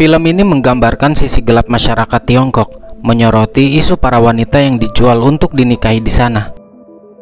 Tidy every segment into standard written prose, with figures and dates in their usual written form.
Film ini menggambarkan sisi gelap masyarakat Tiongkok, menyoroti isu para wanita yang dijual untuk dinikahi di sana.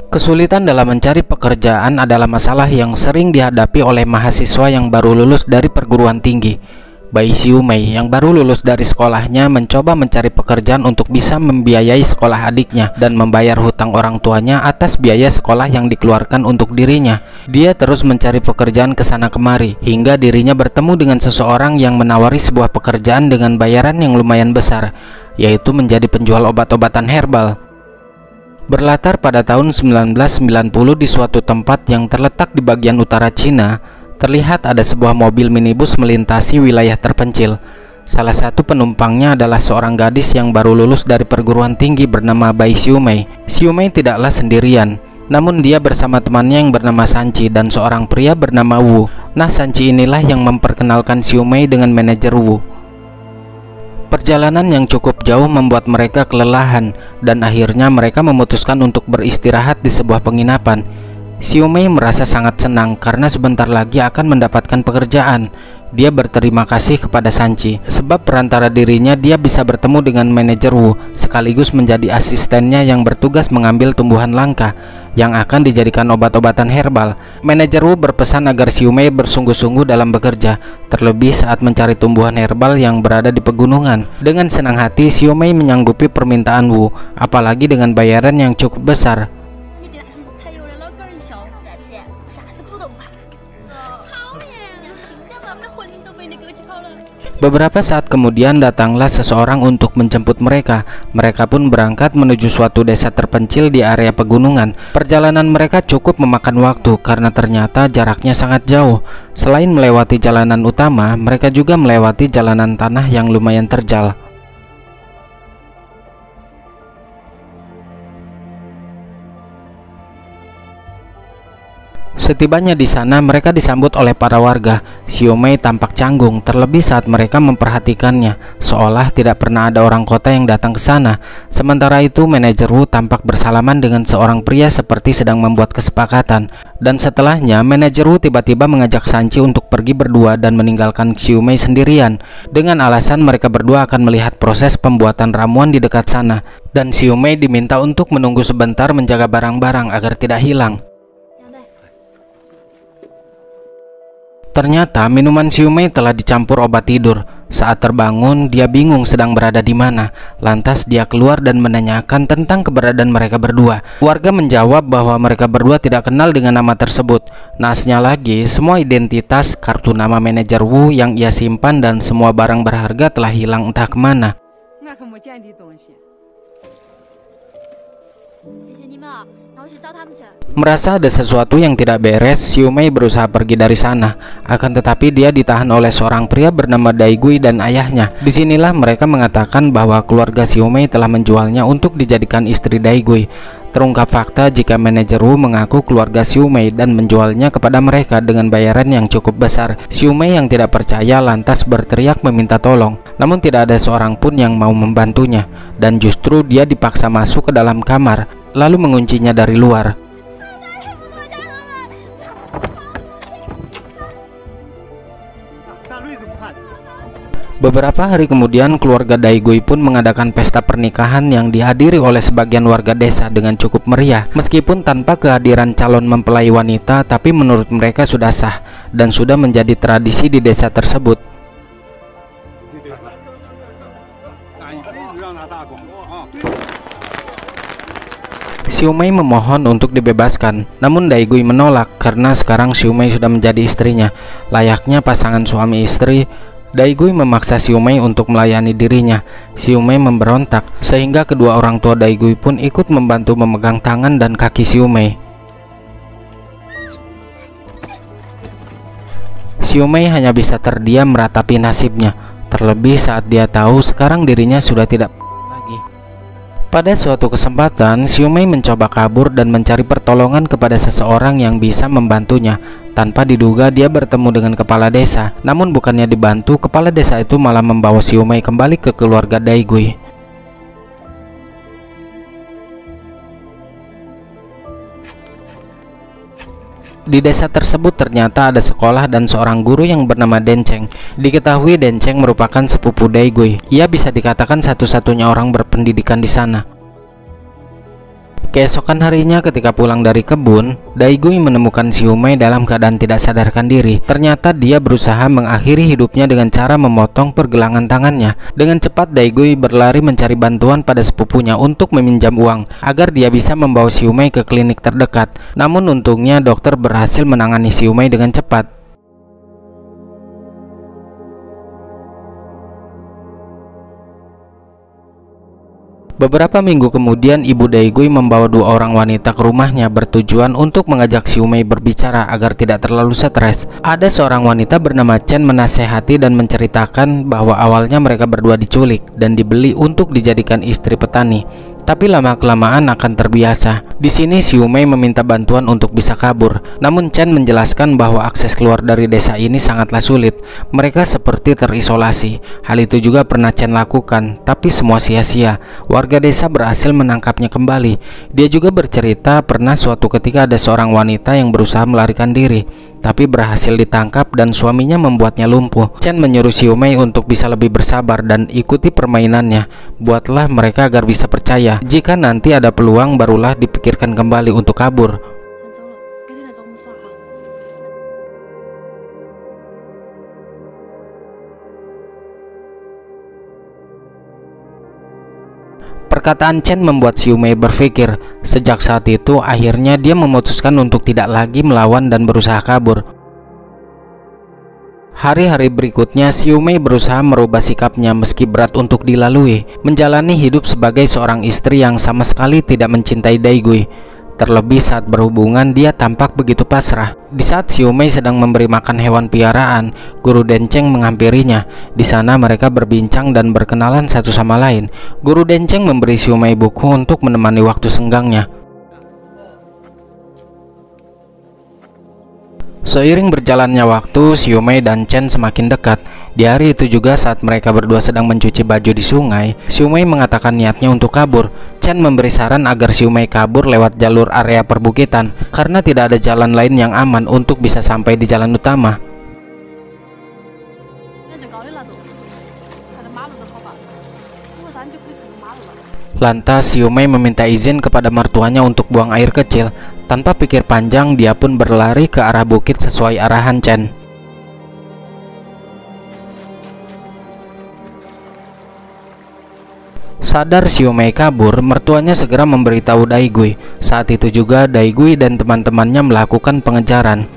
Kesulitan dalam mencari pekerjaan adalah masalah yang sering dihadapi oleh mahasiswa yang baru lulus dari perguruan tinggi. Bayi Xiu Mei yang baru lulus dari sekolahnya mencoba mencari pekerjaan untuk bisa membiayai sekolah adiknya dan membayar hutang orang tuanya atas biaya sekolah yang dikeluarkan untuk dirinya. Dia terus mencari pekerjaan ke sana kemari hingga dirinya bertemu dengan seseorang yang menawari sebuah pekerjaan dengan bayaran yang lumayan besar, yaitu menjadi penjual obat-obatan herbal. Berlatar pada tahun 1990 di suatu tempat yang terletak di bagian utara Cina, terlihat ada sebuah mobil minibus melintasi wilayah terpencil. Salah satu penumpangnya adalah seorang gadis yang baru lulus dari perguruan tinggi bernama Bai Xiu Mei. Xiu Mei tidaklah sendirian, namun dia bersama temannya yang bernama Sanci dan seorang pria bernama Wu. Nah, Sanci inilah yang memperkenalkan Xiu Mei dengan manajer Wu. Perjalanan yang cukup jauh membuat mereka kelelahan dan akhirnya mereka memutuskan untuk beristirahat di sebuah penginapan. Xiu Mei merasa sangat senang karena sebentar lagi akan mendapatkan pekerjaan. Dia berterima kasih kepada Sanci sebab perantara dirinya dia bisa bertemu dengan manajer Wu sekaligus menjadi asistennya yang bertugas mengambil tumbuhan langka yang akan dijadikan obat-obatan herbal. Manajer Wu berpesan agar Xiu Mei bersungguh-sungguh dalam bekerja, terlebih saat mencari tumbuhan herbal yang berada di pegunungan. Dengan senang hati Xiu Mei menyanggupi permintaan Wu, apalagi dengan bayaran yang cukup besar. Beberapa saat kemudian datanglah seseorang untuk menjemput mereka. Mereka pun berangkat menuju suatu desa terpencil di area pegunungan. Perjalanan mereka cukup memakan waktu karena ternyata jaraknya sangat jauh. Selain melewati jalanan utama, mereka juga melewati jalanan tanah yang lumayan terjal. Setibanya di sana, mereka disambut oleh para warga. Xiu Mei tampak canggung, terlebih saat mereka memperhatikannya, seolah tidak pernah ada orang kota yang datang ke sana. Sementara itu, manajer Wu tampak bersalaman dengan seorang pria seperti sedang membuat kesepakatan. Dan setelahnya, manajer Wu tiba-tiba mengajak Sanci untuk pergi berdua dan meninggalkan Xiu Mei sendirian, dengan alasan mereka berdua akan melihat proses pembuatan ramuan di dekat sana. Dan Xiu Mei diminta untuk menunggu sebentar menjaga barang-barang agar tidak hilang. Ternyata minuman Xiu Mei telah dicampur obat tidur. Saat terbangun, dia bingung sedang berada di mana. Lantas dia keluar dan menanyakan tentang keberadaan mereka berdua. Warga menjawab bahwa mereka berdua tidak kenal dengan nama tersebut. Naasnya lagi, semua identitas, kartu nama manajer Wu yang ia simpan dan semua barang berharga telah hilang entah kemana. Merasa ada sesuatu yang tidak beres, Xiu Mei berusaha pergi dari sana. Akan tetapi dia ditahan oleh seorang pria bernama Dai Gui dan ayahnya. Disinilah mereka mengatakan bahwa keluarga Xiu Mei telah menjualnya untuk dijadikan istri Dai Gui. Terungkap fakta jika manajer Wu mengaku keluarga Xiu Mei dan menjualnya kepada mereka dengan bayaran yang cukup besar. Xiu Mei yang tidak percaya lantas berteriak meminta tolong. Namun tidak ada seorang pun yang mau membantunya. Dan justru dia dipaksa masuk ke dalam kamar, lalu menguncinya dari luar. Beberapa hari kemudian, keluarga Dai Gui pun mengadakan pesta pernikahan yang dihadiri oleh sebagian warga desa dengan cukup meriah. Meskipun tanpa kehadiran calon mempelai wanita, tapi menurut mereka sudah sah dan sudah menjadi tradisi di desa tersebut. Xiu Mei memohon untuk dibebaskan, namun Dai Gui menolak karena sekarang Xiu Mei sudah menjadi istrinya. Layaknya pasangan suami istri, Dai Gui memaksa Xiu Mei untuk melayani dirinya. Xiu Mei memberontak, sehingga kedua orang tua Dai Gui pun ikut membantu memegang tangan dan kaki Xiu Mei. Xiu Mei hanya bisa terdiam meratapi nasibnya, terlebih saat dia tahu sekarang dirinya sudah tidak lagi. Pada suatu kesempatan, Xiu Mei mencoba kabur dan mencari pertolongan kepada seseorang yang bisa membantunya. Tanpa diduga dia bertemu dengan kepala desa. Namun bukannya dibantu, kepala desa itu malah membawa Xiu Mei kembali ke keluarga Dai Gui. Di desa tersebut ternyata ada sekolah dan seorang guru yang bernama Denceng. Diketahui Denceng merupakan sepupu Daigui. Ia bisa dikatakan satu-satunya orang berpendidikan di sana. Keesokan harinya ketika pulang dari kebun, Daigui menemukan Xiumei dalam keadaan tidak sadarkan diri. Ternyata dia berusaha mengakhiri hidupnya dengan cara memotong pergelangan tangannya. Dengan cepat Daigui berlari mencari bantuan pada sepupunya untuk meminjam uang agar dia bisa membawa Xiumei ke klinik terdekat. Namun untungnya dokter berhasil menangani Xiumei dengan cepat. Beberapa minggu kemudian, ibu Daigui membawa dua orang wanita ke rumahnya bertujuan untuk mengajak Xiumei berbicara agar tidak terlalu stres. Ada seorang wanita bernama Chen menasehati dan menceritakan bahwa awalnya mereka berdua diculik dan dibeli untuk dijadikan istri petani. Tapi lama-kelamaan akan terbiasa. Di sini Xiumei meminta bantuan untuk bisa kabur. Namun Chen menjelaskan bahwa akses keluar dari desa ini sangatlah sulit. Mereka seperti terisolasi. Hal itu juga pernah Chen lakukan, tapi semua sia-sia. Warga desa berhasil menangkapnya kembali. Dia juga bercerita pernah suatu ketika ada seorang wanita yang berusaha melarikan diri, tapi berhasil ditangkap dan suaminya membuatnya lumpuh. Chen menyuruh Xiumei untuk bisa lebih bersabar dan ikuti permainannya. Buatlah mereka agar bisa percaya. Jika nanti ada peluang, barulah dipikirkan kembali untuk kabur. Perkataan Chen membuat Xiumei berpikir. Sejak saat itu, akhirnya dia memutuskan untuk tidak lagi melawan dan berusaha kabur. Hari-hari berikutnya, Xiumei berusaha merubah sikapnya meski berat untuk dilalui, menjalani hidup sebagai seorang istri yang sama sekali tidak mencintai Daigui. Terlebih saat berhubungan, dia tampak begitu pasrah. Di saat Xiumei sedang memberi makan hewan piaraan, Guru Denceng menghampirinya. Di sana mereka berbincang dan berkenalan satu sama lain. Guru Denceng memberi Xiumei buku untuk menemani waktu senggangnya. Seiring berjalannya waktu, Xiumei dan Chen semakin dekat. Di hari itu juga saat mereka berdua sedang mencuci baju di sungai, Xiumei mengatakan niatnya untuk kabur. Chen memberi saran agar Xiumei kabur lewat jalur area perbukitan karena tidak ada jalan lain yang aman untuk bisa sampai di jalan utama. Lantas Xiumei meminta izin kepada mertuanya untuk buang air kecil. Tanpa pikir panjang, dia pun berlari ke arah bukit sesuai arahan Chen. Sadar Xiumei kabur, mertuanya segera memberitahu Daigui. Saat itu juga Daigui dan teman-temannya melakukan pengejaran.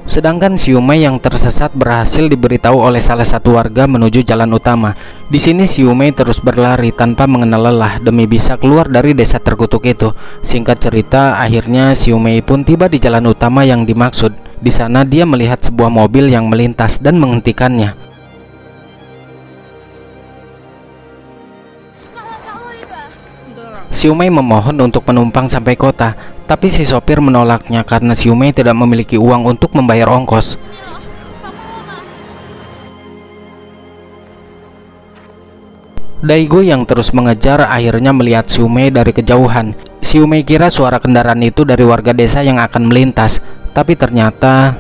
Sedangkan Xiumei yang tersesat berhasil diberitahu oleh salah satu warga menuju jalan utama. Di sini Xiumei terus berlari tanpa mengenal lelah demi bisa keluar dari desa terkutuk itu. Singkat cerita, akhirnya Xiumei pun tiba di jalan utama yang dimaksud. Di sana dia melihat sebuah mobil yang melintas dan menghentikannya. Xiumei memohon untuk penumpang sampai kota, tapi si sopir menolaknya karena Xiumei tidak memiliki uang untuk membayar ongkos. Daigui yang terus mengejar akhirnya melihat Xiumei dari kejauhan. Xiumei kira suara kendaraan itu dari warga desa yang akan melintas, tapi ternyata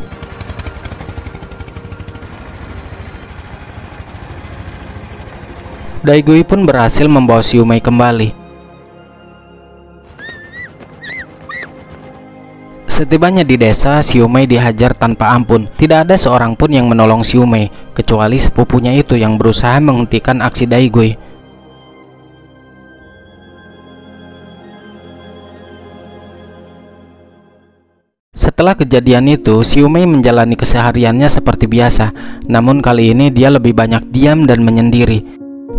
Daigui pun berhasil membawa Xiumei kembali. Setibanya di desa, Xiumei dihajar tanpa ampun. Tidak ada seorang pun yang menolong Xiumei, kecuali sepupunya itu yang berusaha menghentikan aksi Daigui. Setelah kejadian itu, Xiumei menjalani kesehariannya seperti biasa. Namun kali ini dia lebih banyak diam dan menyendiri.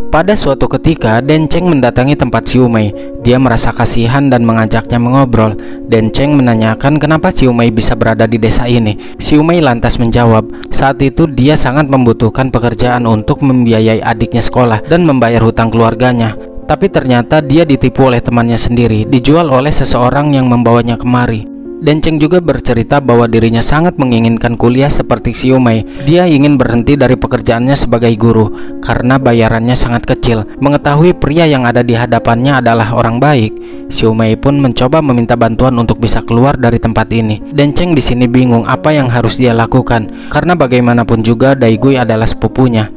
Pada suatu ketika, Denceng mendatangi tempat Xiumei. Dia merasa kasihan dan mengajaknya mengobrol. Denceng menanyakan kenapa Xiumei bisa berada di desa ini. Xiumei lantas menjawab, saat itu dia sangat membutuhkan pekerjaan untuk membiayai adiknya sekolah dan membayar hutang keluarganya. Tapi ternyata dia ditipu oleh temannya sendiri, dijual oleh seseorang yang membawanya kemari. Denceng juga bercerita bahwa dirinya sangat menginginkan kuliah seperti Xiu Mei. Dia ingin berhenti dari pekerjaannya sebagai guru karena bayarannya sangat kecil. Mengetahui pria yang ada di hadapannya adalah orang baik, Xiu Mei pun mencoba meminta bantuan untuk bisa keluar dari tempat ini. Denceng di sini bingung apa yang harus dia lakukan karena bagaimanapun juga Dai Gui adalah sepupunya.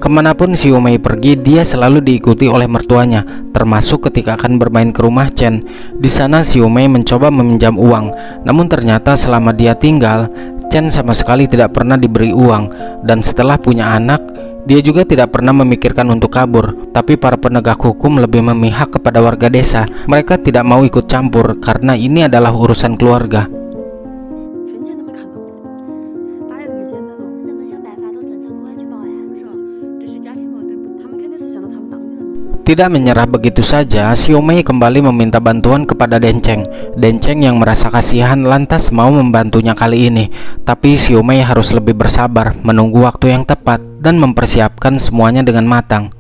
Kemanapun Xiu Mei pergi, dia selalu diikuti oleh mertuanya, termasuk ketika akan bermain ke rumah Chen. Di sana Xiu Mei mencoba meminjam uang, namun ternyata selama dia tinggal, Chen sama sekali tidak pernah diberi uang. Dan setelah punya anak, dia juga tidak pernah memikirkan untuk kabur. Tapi para penegak hukum lebih memihak kepada warga desa. Mereka tidak mau ikut campur karena ini adalah urusan keluarga. Tidak menyerah begitu saja, Xiu Mei kembali meminta bantuan kepada Denceng. Denceng yang merasa kasihan lantas mau membantunya kali ini. Tapi Xiu Mei harus lebih bersabar, menunggu waktu yang tepat, dan mempersiapkan semuanya dengan matang.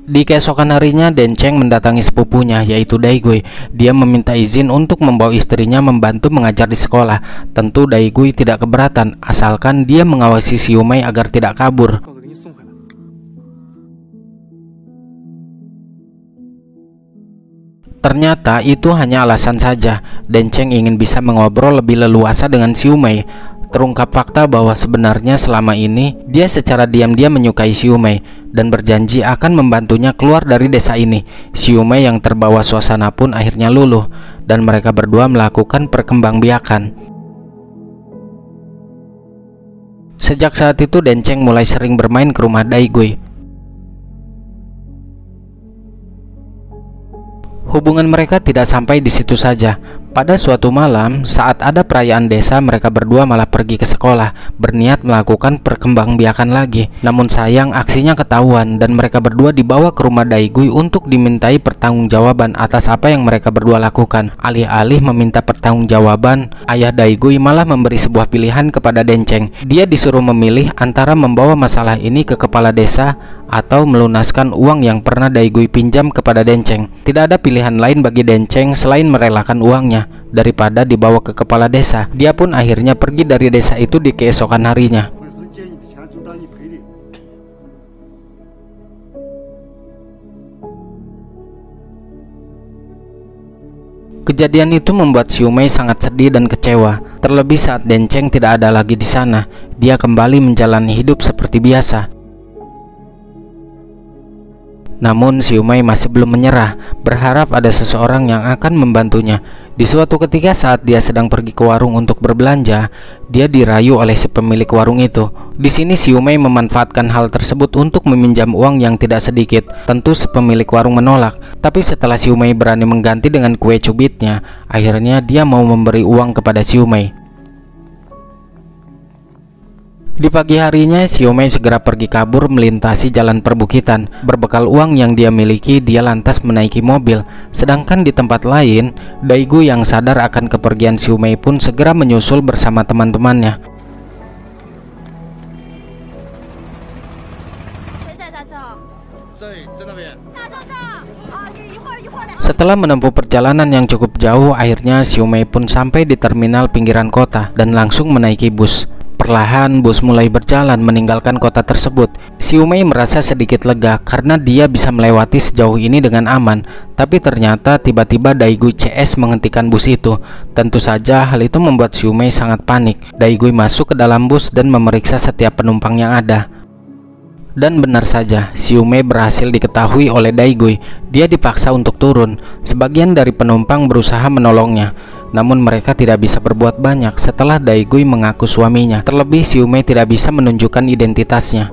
Di keesokan harinya, Denceng mendatangi sepupunya, yaitu Dai Gui. Dia meminta izin untuk membawa istrinya membantu mengajar di sekolah. Tentu Dai Gui tidak keberatan, asalkan dia mengawasi Xiu Mei agar tidak kabur. Ternyata itu hanya alasan saja. Denceng ingin bisa mengobrol lebih leluasa dengan Xiu Mei. Terungkap fakta bahwa sebenarnya selama ini dia secara diam-diam menyukai Xiu Mei dan berjanji akan membantunya keluar dari desa ini. Xiu Mei yang terbawa suasana pun akhirnya luluh dan mereka berdua melakukan perkembangbiakan. Sejak saat itu Denceng mulai sering bermain ke rumah Dai Gui. Hubungan mereka tidak sampai di situ saja. Pada suatu malam, saat ada perayaan desa, mereka berdua malah pergi ke sekolah, berniat melakukan perkembangbiakan lagi. Namun sayang, aksinya ketahuan dan mereka berdua dibawa ke rumah Dai Gui untuk dimintai pertanggungjawaban atas apa yang mereka berdua lakukan. Alih-alih meminta pertanggungjawaban, ayah Dai Gui malah memberi sebuah pilihan kepada Denceng. Dia disuruh memilih antara membawa masalah ini ke kepala desa atau melunaskan uang yang pernah Dai Gui pinjam kepada Denceng. Tidak ada pilihan lain bagi Denceng selain merelakan uangnya daripada dibawa ke kepala desa. Dia pun akhirnya pergi dari desa itu di keesokan harinya. Kejadian itu membuat Xiu Mei sangat sedih dan kecewa. Terlebih saat Denceng tidak ada lagi di sana, dia kembali menjalani hidup seperti biasa. Namun Xiu Mei masih belum menyerah, berharap ada seseorang yang akan membantunya. Di suatu ketika saat dia sedang pergi ke warung untuk berbelanja, dia dirayu oleh si pemilik warung itu. Di sini Xiu Mei memanfaatkan hal tersebut untuk meminjam uang yang tidak sedikit. Tentu si pemilik warung menolak, tapi setelah Xiu Mei berani mengganti dengan kue cubitnya, akhirnya dia mau memberi uang kepada Xiu Mei. Di pagi harinya, Xiu Mei segera pergi kabur melintasi jalan perbukitan. Berbekal uang yang dia miliki, dia lantas menaiki mobil. Sedangkan di tempat lain, Dai Gui yang sadar akan kepergian Xiu Mei pun segera menyusul bersama teman-temannya. Setelah menempuh perjalanan yang cukup jauh, akhirnya Xiu Mei pun sampai di terminal pinggiran kota dan langsung menaiki bus. Perlahan bus mulai berjalan meninggalkan kota tersebut. Xiu Mei merasa sedikit lega karena dia bisa melewati sejauh ini dengan aman. Tapi ternyata tiba-tiba Dai Gui CS menghentikan bus itu. Tentu saja hal itu membuat Xiu Mei sangat panik. Dai Gui masuk ke dalam bus dan memeriksa setiap penumpang yang ada. Dan benar saja, Xiu Mei berhasil diketahui oleh Dai Gui. Dia dipaksa untuk turun. Sebagian dari penumpang berusaha menolongnya, namun mereka tidak bisa berbuat banyak setelah Dai Gui mengaku suaminya. Terlebih Xiu Mei tidak bisa menunjukkan identitasnya.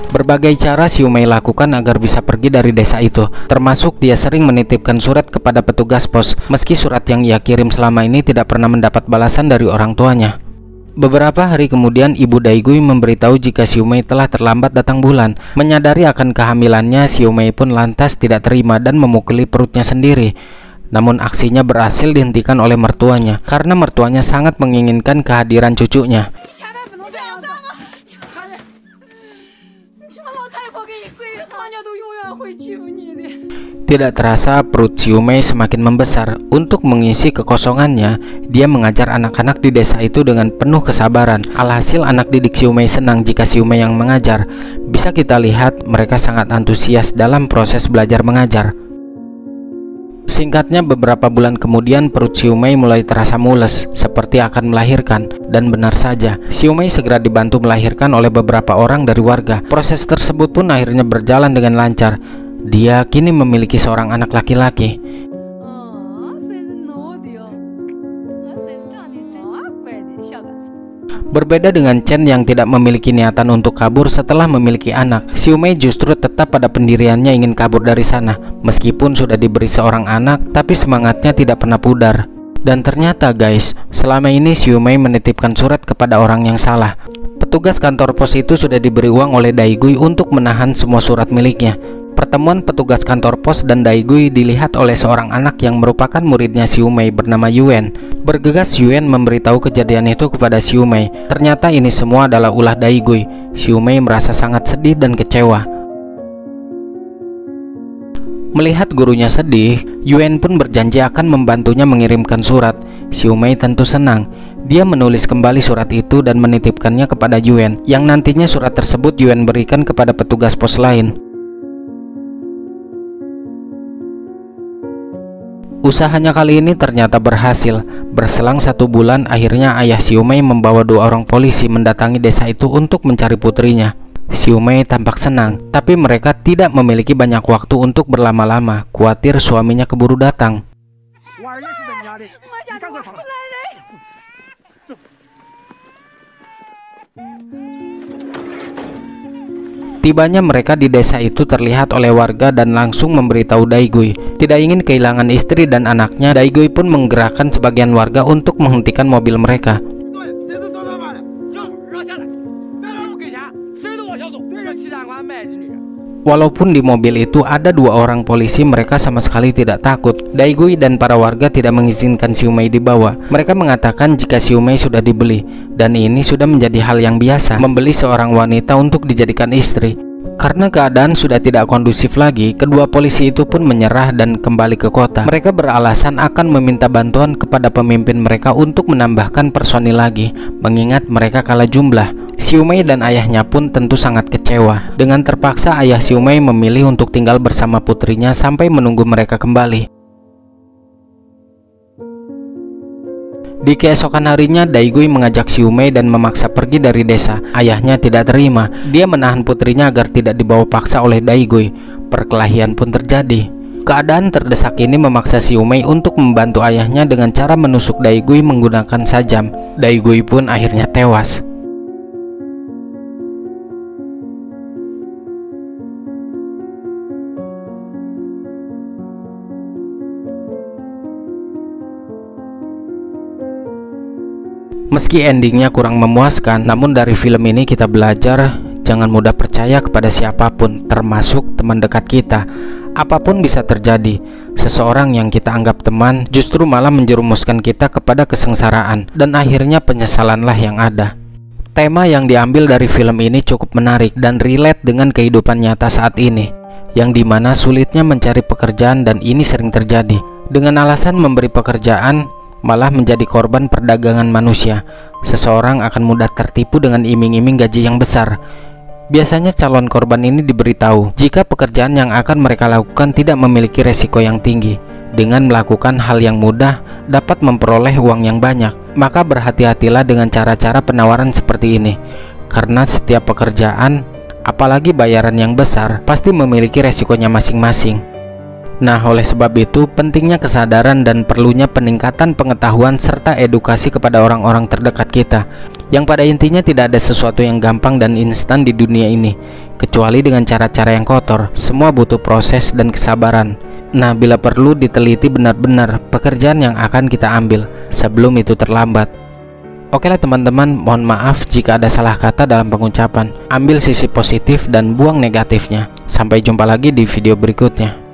Berbagai cara Xiu Mei lakukan agar bisa pergi dari desa itu. Termasuk dia sering menitipkan surat kepada petugas pos, meski surat yang ia kirim selama ini tidak pernah mendapat balasan dari orang tuanya. Beberapa hari kemudian, ibu Daigui memberitahu jika Xiumei telah terlambat datang bulan. Menyadari akan kehamilannya, Xiumei pun lantas tidak terima dan memukuli perutnya sendiri. Namun aksinya berhasil dihentikan oleh mertuanya karena mertuanya sangat menginginkan kehadiran cucunya. Tidak terasa perut Xiumei semakin membesar. Untuk mengisi kekosongannya, dia mengajar anak-anak di desa itu dengan penuh kesabaran. Alhasil anak didik Xiumei senang jika Xiumei yang mengajar. Bisa kita lihat mereka sangat antusias dalam proses belajar mengajar. Singkatnya, beberapa bulan kemudian perut Xiumei mulai terasa mules, seperti akan melahirkan. Dan benar saja, Xiumei segera dibantu melahirkan oleh beberapa orang dari warga. Proses tersebut pun akhirnya berjalan dengan lancar. Dia kini memiliki seorang anak laki-laki. Berbeda dengan Chen yang tidak memiliki niatan untuk kabur setelah memiliki anak, Xiumei justru tetap pada pendiriannya ingin kabur dari sana. Meskipun sudah diberi seorang anak, tapi semangatnya tidak pernah pudar. Dan ternyata guys, selama ini Xiumei menitipkan surat kepada orang yang salah. Petugas kantor pos itu sudah diberi uang oleh Daigui untuk menahan semua surat miliknya. Pertemuan petugas kantor pos dan Daigui dilihat oleh seorang anak yang merupakan muridnya Xiumei bernama Yuan. Bergegas Yuan memberitahu kejadian itu kepada Xiumei. Ternyata ini semua adalah ulah Daigui. Xiumei merasa sangat sedih dan kecewa. Melihat gurunya sedih, Yuan pun berjanji akan membantunya mengirimkan surat. Xiumei tentu senang. Dia menulis kembali surat itu dan menitipkannya kepada Yuan, yang nantinya surat tersebut Yuan berikan kepada petugas pos lain. Usahanya kali ini ternyata berhasil. Berselang 1 bulan, akhirnya ayah Xiumei membawa 2 orang polisi mendatangi desa itu untuk mencari putrinya. Xiumei tampak senang, tapi mereka tidak memiliki banyak waktu untuk berlama-lama, khawatir suaminya keburu datang. Tibanya mereka di desa itu terlihat oleh warga dan langsung memberitahu Daigui. Tidak ingin kehilangan istri dan anaknya, Daigui pun menggerakkan sebagian warga untuk menghentikan mobil mereka. Walaupun di mobil itu ada 2 orang polisi, mereka sama sekali tidak takut. Daigui dan para warga tidak mengizinkan Xiumei dibawa. Mereka mengatakan jika Xiumei sudah dibeli, dan ini sudah menjadi hal yang biasa, membeli seorang wanita untuk dijadikan istri. Karena keadaan sudah tidak kondusif lagi, kedua polisi itu pun menyerah dan kembali ke kota. Mereka beralasan akan meminta bantuan kepada pemimpin mereka untuk menambahkan personil lagi, mengingat mereka kalah jumlah. Xiumei dan ayahnya pun tentu sangat kecewa. Dengan terpaksa, ayah Xiumei memilih untuk tinggal bersama putrinya sampai menunggu mereka kembali. Di keesokan harinya, Daigui mengajak Xiumei dan memaksa pergi dari desa. Ayahnya tidak terima. Dia menahan putrinya agar tidak dibawa paksa oleh Daigui. Perkelahian pun terjadi. Keadaan terdesak ini memaksa Xiumei untuk membantu ayahnya dengan cara menusuk Daigui menggunakan sajam. Daigui pun akhirnya tewas. Meski endingnya kurang memuaskan, namun dari film ini kita belajar jangan mudah percaya kepada siapapun, termasuk teman dekat kita. Apapun bisa terjadi. Seseorang yang kita anggap teman justru malah menjerumuskan kita kepada kesengsaraan, dan akhirnya penyesalanlah yang ada. Tema yang diambil dari film ini cukup menarik dan relate dengan kehidupan nyata saat ini, yang dimana sulitnya mencari pekerjaan, dan ini sering terjadi. Dengan alasan memberi pekerjaan, malah menjadi korban perdagangan manusia. Seseorang akan mudah tertipu dengan iming-iming gaji yang besar. Biasanya calon korban ini diberitahu jika pekerjaan yang akan mereka lakukan tidak memiliki resiko yang tinggi. Dengan melakukan hal yang mudah dapat memperoleh uang yang banyak. Maka berhati-hatilah dengan cara-cara penawaran seperti ini, karena setiap pekerjaan, apalagi bayaran yang besar, pasti memiliki resikonya masing-masing. Nah, oleh sebab itu, pentingnya kesadaran dan perlunya peningkatan pengetahuan serta edukasi kepada orang-orang terdekat kita, yang pada intinya tidak ada sesuatu yang gampang dan instan di dunia ini, kecuali dengan cara-cara yang kotor. Semua butuh proses dan kesabaran. Nah, bila perlu diteliti benar-benar pekerjaan yang akan kita ambil sebelum itu terlambat. Oke lah teman-teman, mohon maaf jika ada salah kata dalam pengucapan. Ambil sisi positif dan buang negatifnya. Sampai jumpa lagi di video berikutnya.